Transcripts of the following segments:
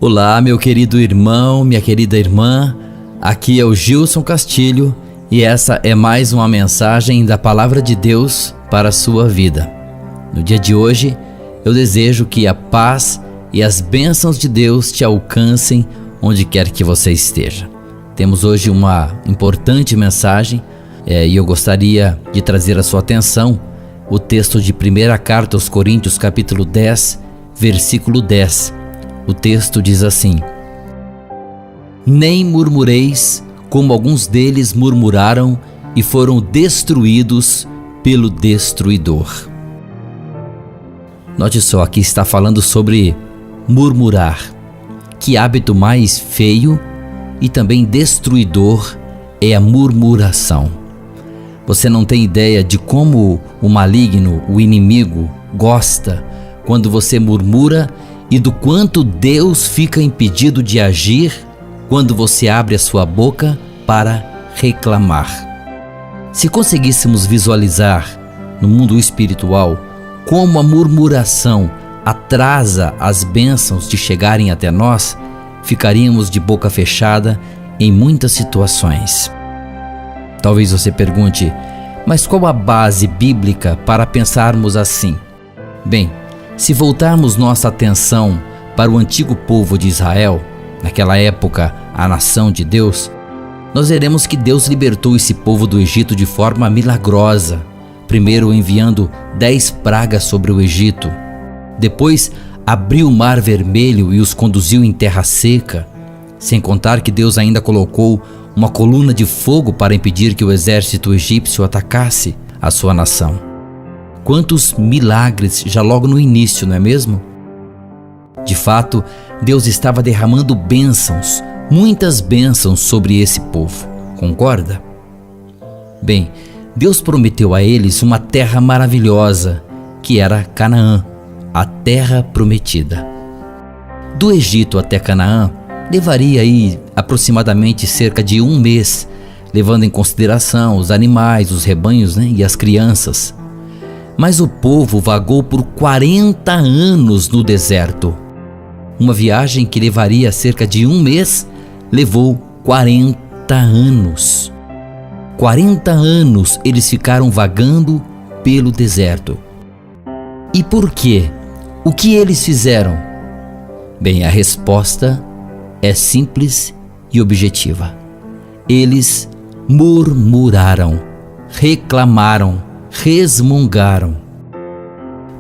Olá, meu querido irmão, minha querida irmã, aqui é o Gilson Castilho e essa é mais uma mensagem da Palavra de Deus para a sua vida. No dia de hoje, eu desejo que a paz e as bênçãos de Deus te alcancem onde quer que você esteja. Temos hoje uma importante mensagem e eu gostaria de trazer à sua atenção o texto de 1ª Carta aos Coríntios, capítulo 10, versículo 10. O texto diz assim: Nem murmureis, como alguns deles murmuraram e foram destruídos pelo destruidor. Note só, aqui está falando sobre murmurar. Que hábito mais feio e também destruidor é a murmuração. Você não tem ideia de como o maligno, o inimigo, gosta quando você murmura e do quanto Deus fica impedido de agir quando você abre a sua boca para reclamar. Se conseguíssemos visualizar no mundo espiritual como a murmuração atrasa as bênçãos de chegarem até nós, ficaríamos de boca fechada em muitas situações. Talvez você pergunte, mas qual a base bíblica para pensarmos assim? Bem, se voltarmos nossa atenção para o antigo povo de Israel, naquela época a nação de Deus, nós veremos que Deus libertou esse povo do Egito de forma milagrosa, primeiro enviando 10 pragas sobre o Egito, depois abriu o mar vermelho e os conduziu em terra seca, sem contar que Deus ainda colocou uma coluna de fogo para impedir que o exército egípcio atacasse a sua nação. Quantos milagres já logo no início, não é mesmo? De fato, Deus estava derramando bênçãos, muitas bênçãos sobre esse povo, concorda? Bem, Deus prometeu a eles uma terra maravilhosa, que era Canaã, a terra prometida. Do Egito até Canaã, levaria aí aproximadamente cerca de 1 mês, levando em consideração os animais, os rebanhos, e as crianças. Mas o povo vagou por 40 anos no deserto. Uma viagem que levaria cerca de 1 mês, levou 40 anos. 40 anos eles ficaram vagando pelo deserto. E por quê? O que eles fizeram? Bem, a resposta é simples e objetiva. Eles murmuraram, reclamaram, resmungaram.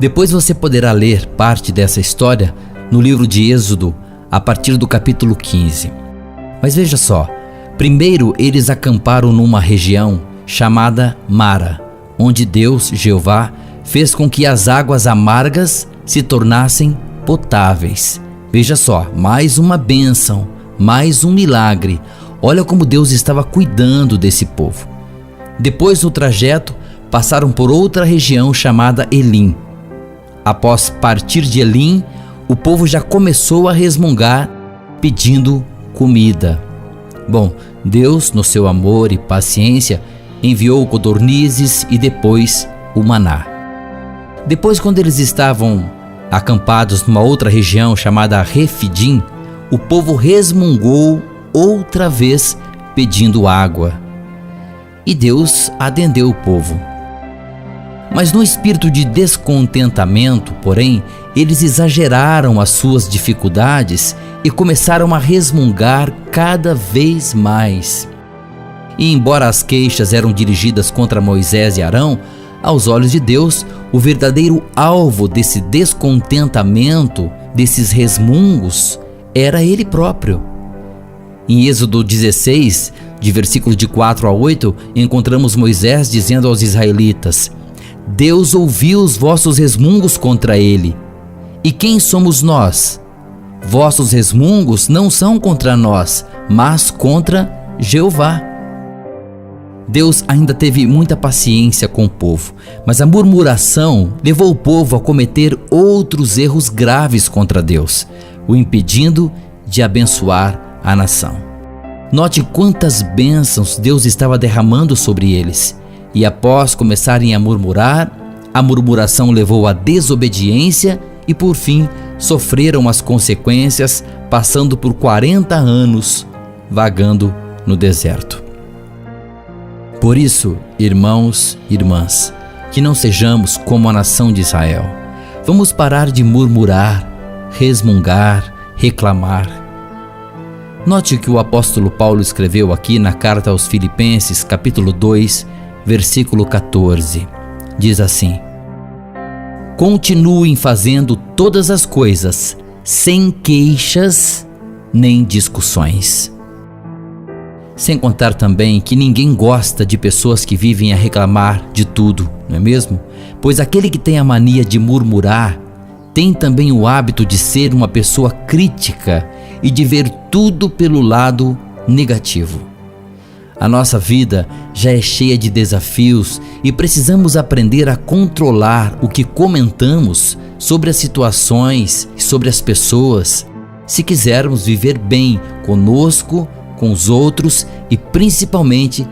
Depois você poderá ler parte dessa história no livro de Êxodo, a partir do capítulo 15. Mas veja só, primeiro eles acamparam numa região chamada Mara, onde Deus, Jeová, fez com que as águas amargas se tornassem potáveis. Veja só, mais uma bênção, mais um milagre. Olha como Deus estava cuidando desse povo. Depois do trajeto, passaram por outra região chamada Elim. Após partir de Elim, o povo já começou a resmungar, pedindo comida. Bom, Deus, no seu amor e paciência, enviou codornizes e depois o maná. Depois, quando eles estavam acampados numa outra região chamada Refidim, o povo resmungou outra vez pedindo água. E Deus atendeu o povo. Mas no espírito de descontentamento, porém, eles exageraram as suas dificuldades e começaram a resmungar cada vez mais. E embora as queixas eram dirigidas contra Moisés e Arão, aos olhos de Deus, o verdadeiro alvo desse descontentamento, desses resmungos, era Ele próprio. Em Êxodo 16, de versículos de 4 a 8, encontramos Moisés dizendo aos israelitas: Deus ouviu os vossos resmungos contra Ele. E quem somos nós? Vossos resmungos não são contra nós, mas contra Jeová. Deus ainda teve muita paciência com o povo, mas a murmuração levou o povo a cometer outros erros graves contra Deus, o impedindo de abençoar a nação. Note quantas bênçãos Deus estava derramando sobre eles. E após começarem a murmurar, a murmuração levou à desobediência e, por fim, sofreram as consequências, passando por 40 anos vagando no deserto. Por isso, irmãos e irmãs, que não sejamos como a nação de Israel. Vamos parar de murmurar, resmungar, reclamar. Note o que o apóstolo Paulo escreveu aqui na carta aos Filipenses, capítulo 2, versículo 14. Diz assim: continuem fazendo todas as coisas sem queixas nem discussões. Sem contar também que ninguém gosta de pessoas que vivem a reclamar de tudo, não é mesmo? Pois aquele que tem a mania de murmurar tem também o hábito de ser uma pessoa crítica e de ver tudo pelo lado negativo. A nossa vida já é cheia de desafios e precisamos aprender a controlar o que comentamos sobre as situações e sobre as pessoas, se quisermos viver bem conosco, com os outros e principalmente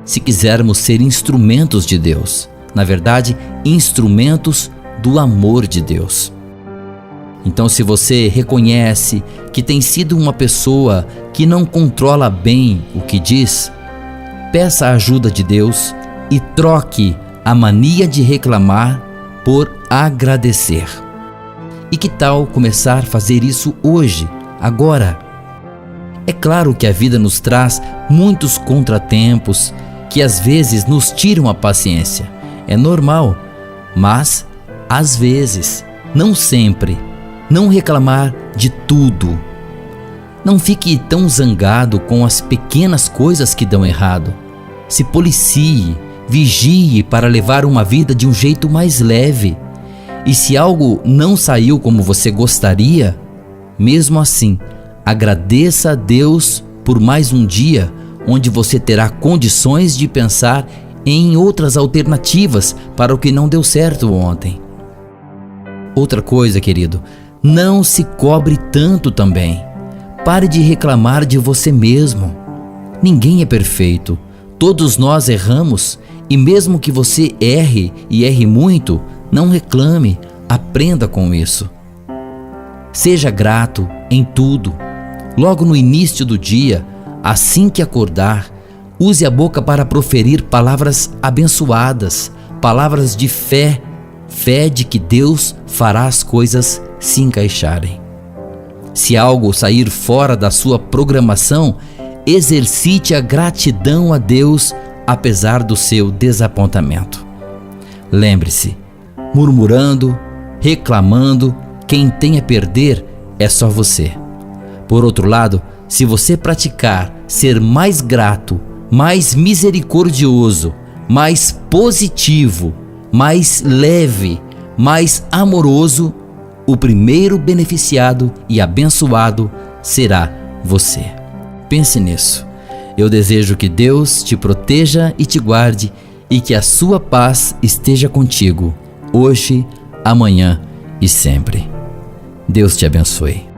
se quisermos ser instrumentos de Deus. Na verdade, instrumentos do amor de Deus. Então, se você reconhece que tem sido uma pessoa que não controla bem o que diz, peça a ajuda de Deus e troque a mania de reclamar por agradecer. E que tal começar a fazer isso hoje, agora? É claro que a vida nos traz muitos contratempos que às vezes nos tiram a paciência. É normal, mas às vezes, não sempre, não reclamar de tudo. Não fique tão zangado com as pequenas coisas que dão errado. Se policie, vigie para levar uma vida de um jeito mais leve. E se algo não saiu como você gostaria, mesmo assim, agradeça a Deus por mais um dia onde você terá condições de pensar em outras alternativas para o que não deu certo ontem. Outra coisa, querido, não se cobre tanto também. Pare de reclamar de você mesmo. Ninguém é perfeito. Todos nós erramos e mesmo que você erre e erre muito, não reclame, aprenda com isso. Seja grato em tudo. Logo no início do dia, assim que acordar, use a boca para proferir palavras abençoadas, palavras de fé, fé de que Deus fará as coisas se encaixarem. Se algo sair fora da sua programação, exercite a gratidão a Deus apesar do seu desapontamento. Lembre-se, murmurando, reclamando, quem tem a perder é só você. Por outro lado, se você praticar ser mais grato, mais misericordioso, mais positivo, mais leve, mais amoroso, o primeiro beneficiado e abençoado será você. Pense nisso. Eu desejo que Deus te proteja e te guarde e que a sua paz esteja contigo, hoje, amanhã e sempre. Deus te abençoe.